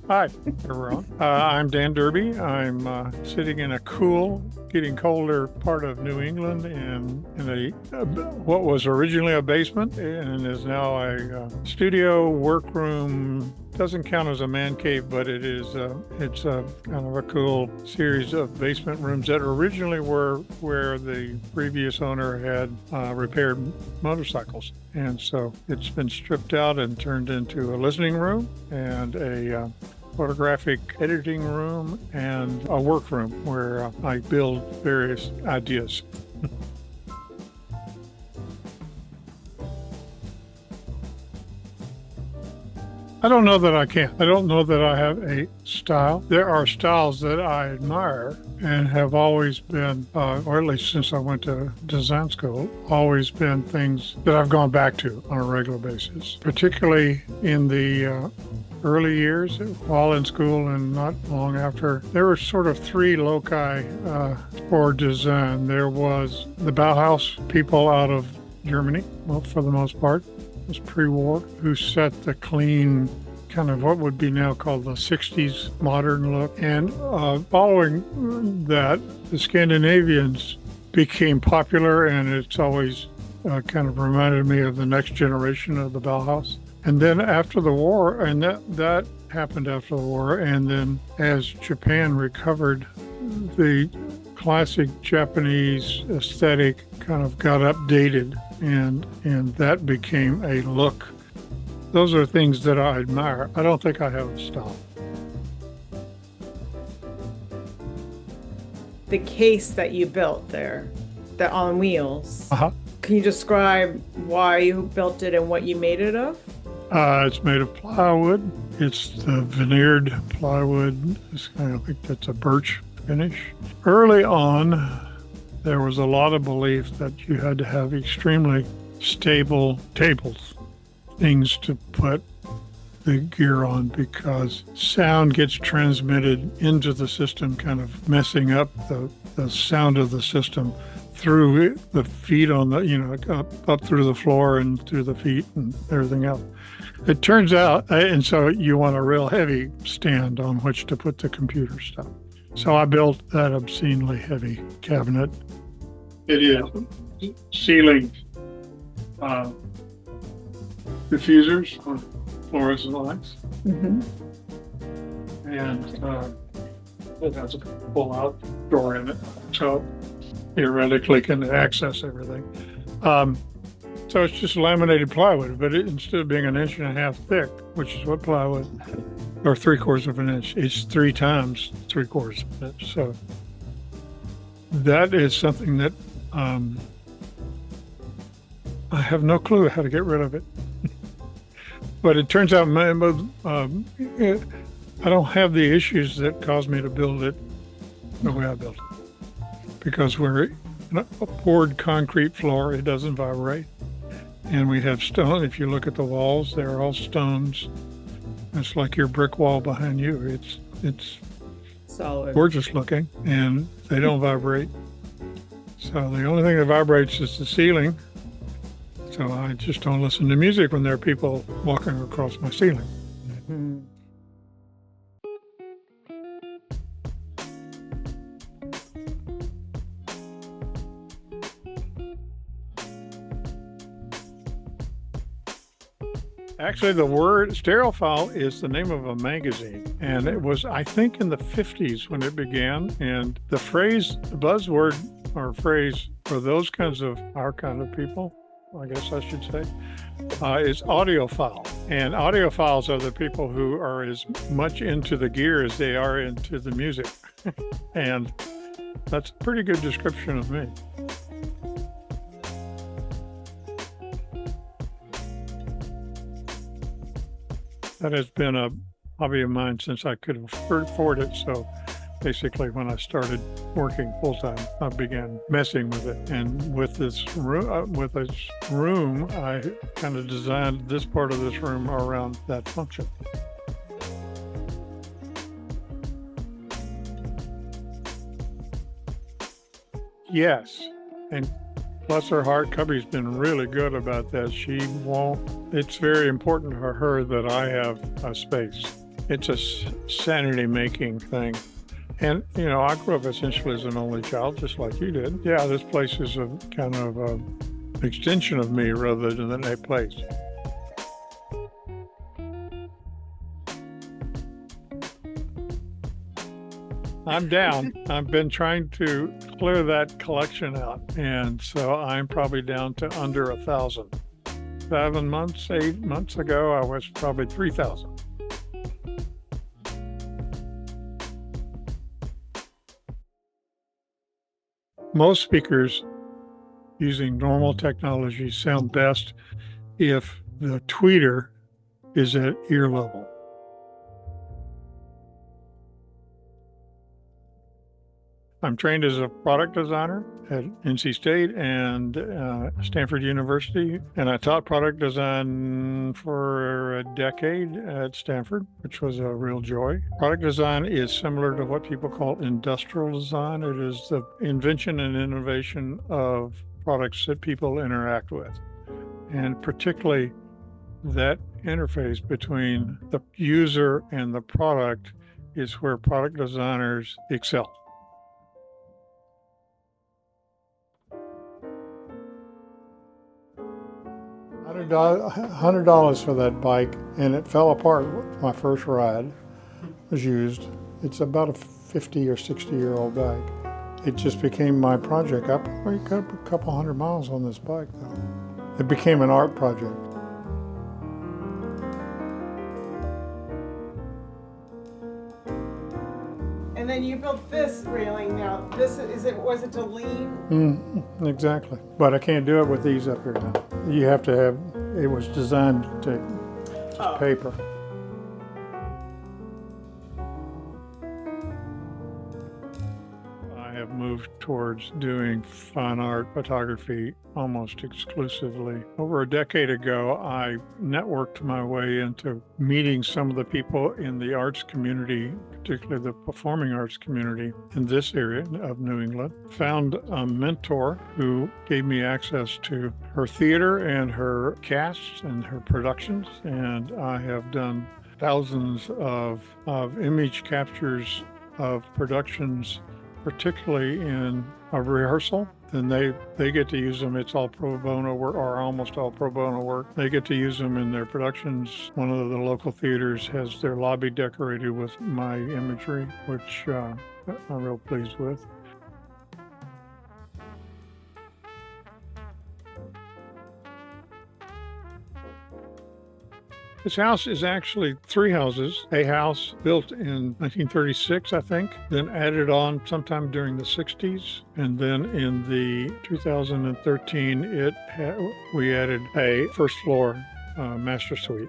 Hi, everyone. I'm Dan Derby. I'm sitting in a cool, getting colder part of New England in what was originally a basement and is now a studio workroom. Doesn't count as a man cave, but it's a kind of a cool series of basement rooms that originally were where the previous owner had repaired motorcycles. And so it's been stripped out and turned into a listening room and a photographic editing room and a workroom where I build various ideas. I don't know that I can. I don't know that I have a style. There are styles that I admire and have always been, or at least since I went to design school, always been things that I've gone back to on a regular basis, particularly in the early years while in school and not long after. There were sort of three loci for design. There was the Bauhaus people out of Germany, well, for the most part. Was pre-war, who set the clean, kind of what would be now called the 60s modern look. And following that, the Scandinavians became popular, and it's always kind of reminded me of the next generation of the Bauhaus. And then after the war, and that happened after the war, and then as Japan recovered, the classic Japanese aesthetic kind of got updated, and that became a look. Those are things that I admire. I don't think I have a style. The case that you built there, the on wheels. Uh-huh. Can you describe why you built it and what you made it of? It's made of plywood. It's the veneered plywood. I think that's a birch finish. Early on, there was a lot of belief that you had to have extremely stable tables, things to put the gear on, because sound gets transmitted into the system, kind of messing up the sound of the system through the feet on the, up through the floor and through the feet and everything else. It turns out, and so you want a real heavy stand on which to put the computer stuff. So I built that obscenely heavy cabinet. It is ceiling diffusers on fluorescent lights. Mm-hmm. And it has a pull-out door in it, so theoretically can access everything. So it's just laminated plywood, but instead of being 1.5 inches thick, which is what plywood, or 3/4 of an inch, it's 3 times 3/4 of an inch. So that is something that I have no clue how to get rid of it. But it turns out I don't have the issues that caused me to build it the way I built it. Because we're in a poured concrete floor, it doesn't vibrate. And we have stone. If you look at the walls, they're all stones. It's like your brick wall behind you. It's Solid. gorgeous looking, and they don't vibrate. So the only thing that vibrates is the ceiling. So I just don't listen to music when there are people walking across my ceiling. Mm-hmm. Actually, the word Stereophile is the name of a magazine, and it was, I think, in the 50s when it began. And the phrase, the buzzword or phrase for those kinds of, our kind of people, I guess I should say, is audiophile. And audiophiles are the people who are as much into the gear as they are into the music. And that's a pretty good description of me. That has been a hobby of mine since I could afford it. So basically, when I started working full time, I began messing with it. And with this room, I kind of designed this part of this room around that function. Yes, and bless her heart, Cubby's been really good about that. She won't, it's very important for her that I have a space. It's a sanity-making thing. And, I grew up essentially as an only child, just like you did. Yeah, this place is a kind of extension of me rather than a place. I'm down. I've been trying to clear that collection out, and so I'm probably down to under 1,000. 7 months, 8 months ago, I was probably 3,000. Most speakers using normal technology sound best if the tweeter is at ear level. I'm trained as a product designer at NC State and Stanford University, and I taught product design for a decade at Stanford, which was a real joy. Product design is similar to what people call industrial design. It is the invention and innovation of products that people interact with, and particularly that interface between the user and the product is where product designers excel. $100 for that bike, and it fell apart. My first ride was used. It's about a 50 or 60-year-old bike. It just became my project. I probably got a couple hundred miles on this bike, though. It became an art project. And then you built this railing now. Was it to lean? Exactly. But I can't do it with these up here now. You have to have, it was designed to paper. I have moved towards doing fine art photography almost exclusively. Over a decade ago, I networked my way into meeting some of the people in the arts community, particularly the performing arts community in this area of New England. Found a mentor who gave me access to her theater and her casts and her productions, and I have done thousands of image captures of productions, particularly in a rehearsal. And they get to use them. It's all pro bono work, or almost all pro bono work. They get to use them in their productions. One of the local theaters has their lobby decorated with my imagery, which I'm real pleased with. This house is actually three houses. A house built in 1936, I think, then added on sometime during the 60s. And then in the 2013, we added a first floor master suite.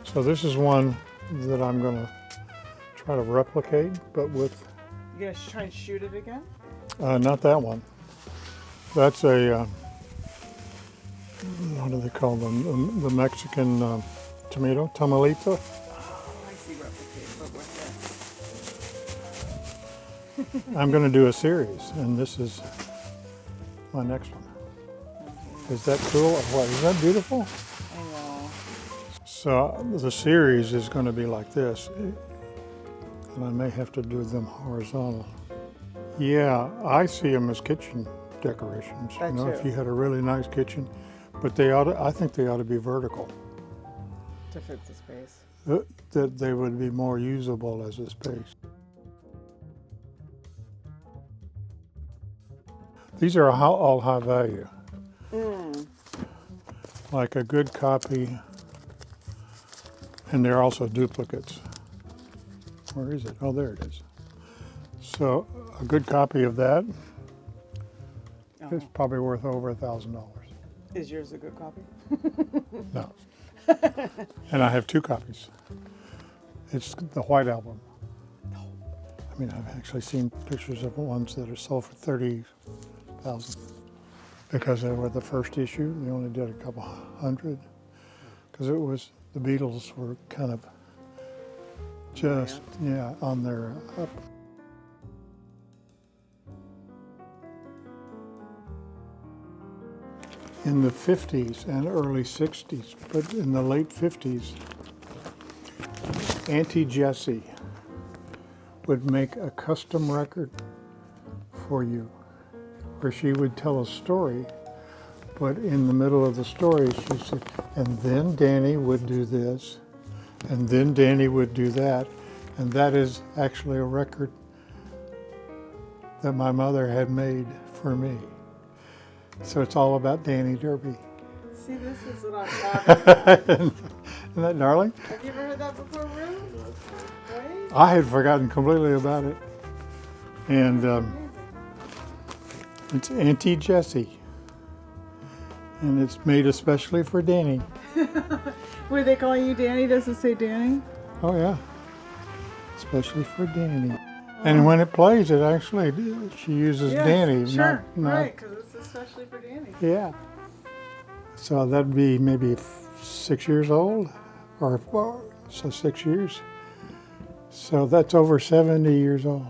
So this is one that I'm going to try to replicate, but with... You're going to try and shoot it again? Not that one. That's a, what do they call them? The Mexican tomato, tamalito. Oh, I see replicate, but with this. I'm going to do a series, and this is my next one. Is that cool or what? Is that beautiful? I know. So the series is going to be like this, and I may have to do them horizontal. Yeah, I see them as kitchen decorations. If you had a really nice kitchen, but I think they ought to be vertical. To fit the space. That they would be more usable as a space. These are all high value. Like a good copy, and they're also duplicates. Where is it? Oh, there it is. So a good copy of that is probably worth over $1,000. Is yours a good copy? No. And I have two copies. It's the White Album. I mean, I've actually seen pictures of ones that are sold for $30,000 because they were the first issue. They only did a couple hundred because the Beatles were kind of just on their up. in the 50s and early 60s, but in the late 50s, Auntie Jessie would make a custom record for you, where she would tell a story, but in the middle of the story she said, and then Danny would do this, and then Danny would do that, and that is actually a record that my mother had made for me. So it's all about Danny Derby. See, this is what I'm having. Isn't that darling? Have you ever heard that before, Rue? Right? I had forgotten completely about it. And it's Auntie Jessie. And it's made especially for Danny. Were they calling you Danny? Does it say Danny? Oh yeah, especially for Danny. And when it plays, it actually, she uses Danny. Sure, not, right, because it's especially for Danny. Yeah. So that'd be maybe 6 years old, or so 6 years. So that's over 70 years old.